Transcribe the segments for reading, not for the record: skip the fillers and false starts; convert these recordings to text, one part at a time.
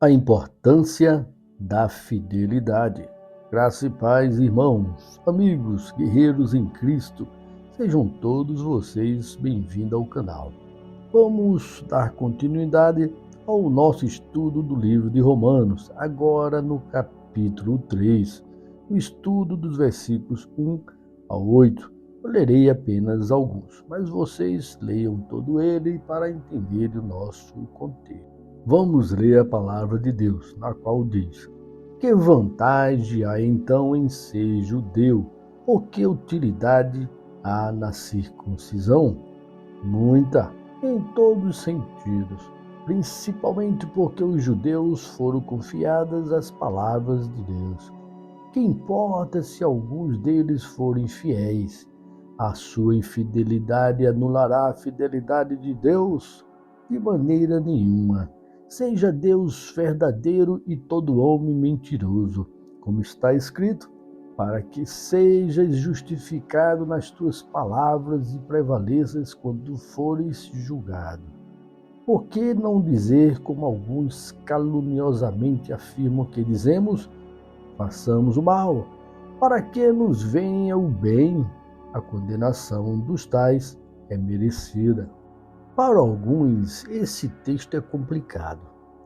A importância da fidelidade. Graça e paz, irmãos, amigos, guerreiros em Cristo, sejam todos vocês bem-vindos ao canal. Vamos dar continuidade ao nosso estudo do livro de Romanos, agora no capítulo 3, o estudo dos versículos 1 ao 8. Eu lerei apenas alguns, mas vocês leiam todo ele para entender o nosso contexto. Vamos ler a palavra de Deus, na qual diz: que vantagem há então em ser judeu? Ou que utilidade há na circuncisão? Muita, em todos os sentidos, principalmente porque os judeus foram confiadas as palavras de Deus. Que importa se alguns deles forem fiéis? A sua infidelidade anulará a fidelidade de Deus? De maneira nenhuma. Seja Deus verdadeiro e todo homem mentiroso, como está escrito, para que sejas justificado nas tuas palavras e prevaleças quando fores julgado. Por que não dizer, como alguns caluniosamente afirmam que dizemos, façamos o mal, para que nos venha o bem? A condenação dos tais é merecida. Para alguns, esse texto é complicado.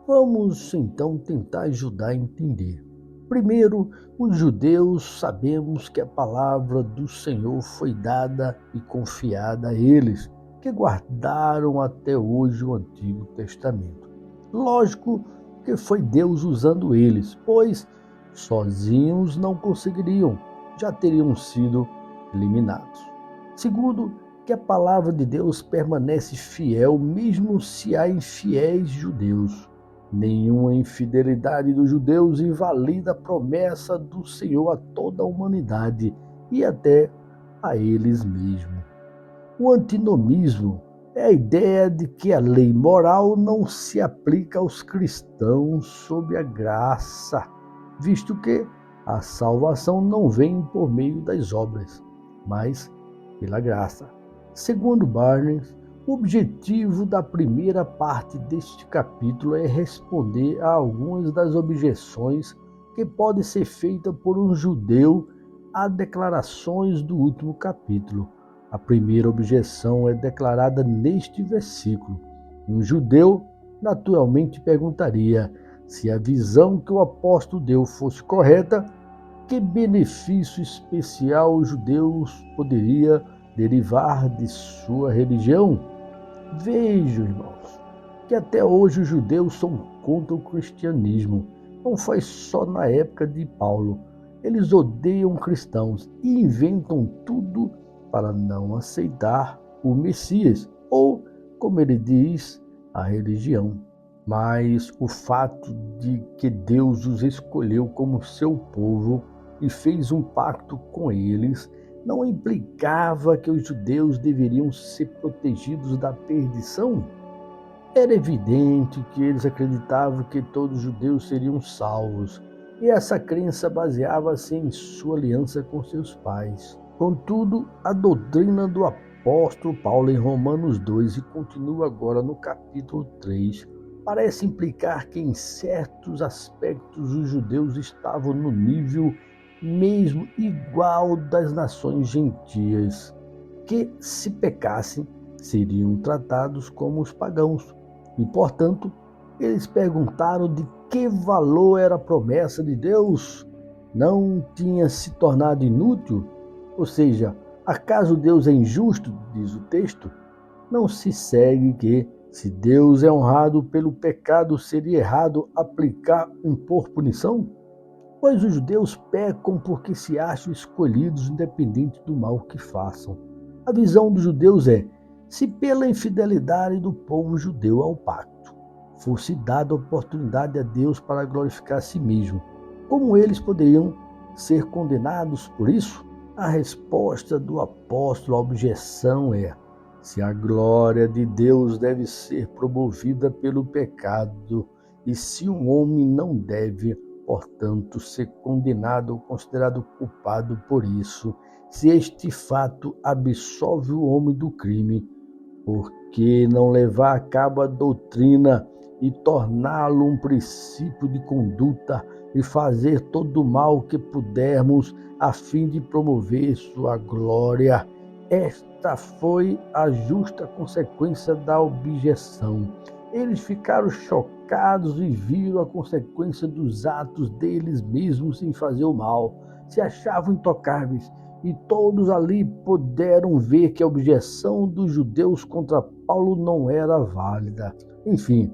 Vamos então tentar ajudar a entender. Primeiro, os judeus sabemos que a palavra do Senhor foi dada e confiada a eles, que guardaram até hoje o Antigo Testamento. Lógico que foi Deus usando eles, pois sozinhos não conseguiriam, já teriam sido eliminados. Segundo, que a palavra de Deus permanece fiel mesmo se há infiéis judeus. Nenhuma infidelidade dos judeus invalida a promessa do Senhor a toda a humanidade e até a eles mesmos. O antinomismo é a ideia de que a lei moral não se aplica aos cristãos sob a graça, visto que a salvação não vem por meio das obras, mas pela graça. Segundo Barnes, o objetivo da primeira parte deste capítulo é responder a algumas das objeções que podem ser feitas por um judeu a declarações do último capítulo. A primeira objeção é declarada neste versículo. Um judeu naturalmente perguntaria: se a visão que o apóstolo deu fosse correta, que benefício especial os judeus poderia derivar de sua religião? Vejam, irmãos, que até hoje os judeus são contra o cristianismo. Não foi só na época de Paulo. Eles odeiam cristãos e inventam tudo para não aceitar o Messias, ou, como ele diz, a religião. Mas o fato de que Deus os escolheu como seu povo e fez um pacto com eles não implicava que os judeus deveriam ser protegidos da perdição? Era evidente que eles acreditavam que todos os judeus seriam salvos, e essa crença baseava-se em sua aliança com seus pais. Contudo, a doutrina do apóstolo Paulo em Romanos 2, e continua agora no capítulo 3, parece implicar que em certos aspectos os judeus estavam no nível mesmo igual das nações gentias, que, se pecassem, seriam tratados como os pagãos. E, portanto, eles perguntaram de que valor era a promessa de Deus. Não tinha se tornado inútil? Ou seja, acaso Deus é injusto, diz o texto? Não se segue que, se Deus é honrado pelo pecado, seria errado impor punição? Pois os judeus pecam porque se acham escolhidos independente do mal que façam. A visão dos judeus é: se pela infidelidade do povo judeu ao pacto fosse dada a oportunidade a Deus para glorificar a si mesmo, como eles poderiam ser condenados por isso? A resposta do apóstolo à objeção é: se a glória de Deus deve ser promovida pelo pecado, e se um homem não deve, portanto, ser condenado ou considerado culpado por isso, se este fato absolve o homem do crime, por que não levar a cabo a doutrina e torná-lo um princípio de conduta e fazer todo o mal que pudermos a fim de promover sua glória. Esta foi a justa consequência da objeção. Eles ficaram chocados e viram a consequência dos atos deles mesmos em fazer o mal. Se achavam intocáveis e todos ali puderam ver que a objeção dos judeus contra Paulo não era válida. Enfim,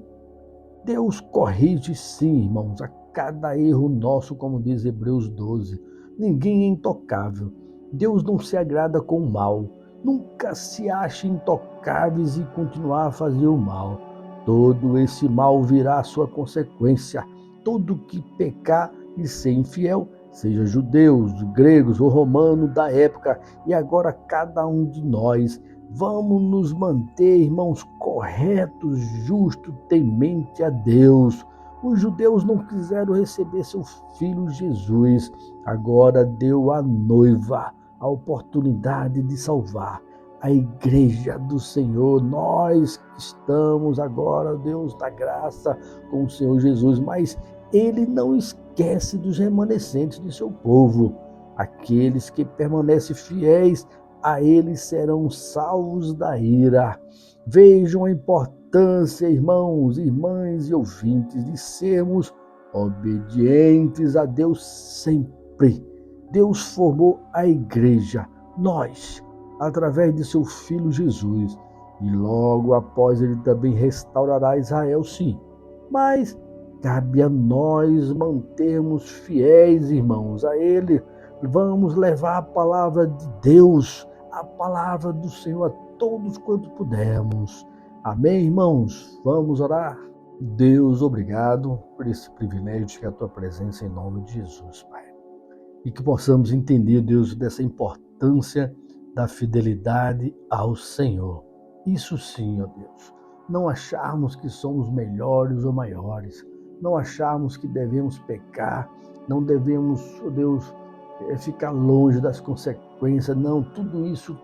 Deus corrige sim, irmãos, a cada erro nosso, como diz Hebreus 12. Ninguém é intocável. Deus não se agrada com o mal. Nunca se ache intocáveis e continuar a fazer o mal. Todo esse mal virá à sua consequência. Todo que pecar e ser infiel, seja judeus, gregos ou romanos da época, e agora cada um de nós, vamos nos manter, irmãos, corretos, justos, temente a Deus. Os judeus não quiseram receber seu filho Jesus. Agora deu à noiva a oportunidade de salvar a igreja do Senhor. Nós estamos agora, Deus da graça, com o Senhor Jesus, mas Ele não esquece dos remanescentes de seu povo. Aqueles que permanecem fiéis a eles serão salvos da ira. Vejam a importância, irmãos, irmãs e ouvintes, de sermos obedientes a Deus sempre. Deus formou a igreja, nós, através de seu Filho Jesus, e logo após ele também restaurará Israel, sim. Mas cabe a nós mantermos fiéis, irmãos, a ele. Vamos levar a palavra de Deus, a palavra do Senhor a todos quanto pudermos. Amém, irmãos? Vamos orar? Deus, obrigado por esse privilégio que é a tua presença em nome de Jesus, Pai. E que possamos entender, Deus, dessa importância da fidelidade ao Senhor. Isso sim, ó Deus. Não acharmos que somos melhores ou maiores. Não acharmos que devemos pecar. Não devemos, ó Deus, ficar longe das consequências. Não, tudo isso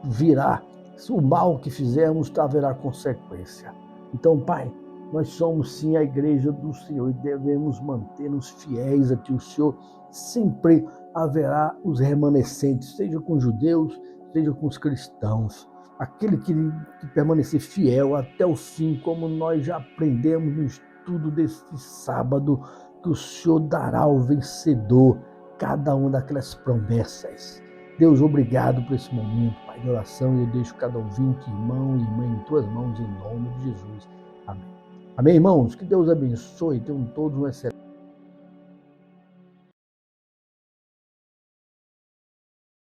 virá. O mal que fizermos haverá consequência. Então, Pai, nós somos sim a igreja do Senhor e devemos manter-nos fiéis a Ti. O Senhor sempre haverá os remanescentes, seja com os judeus, seja com os cristãos. Aquele que permanecer fiel até o fim, como nós já aprendemos no estudo deste sábado, que o Senhor dará ao vencedor cada uma daquelas promessas. Deus, obrigado por esse momento, Pai, de oração. Eu deixo cada ouvinte, irmão e irmã em Tuas mãos, em nome de Jesus. Amém. Amém, irmãos? Que Deus abençoe. Tenham todos um excelente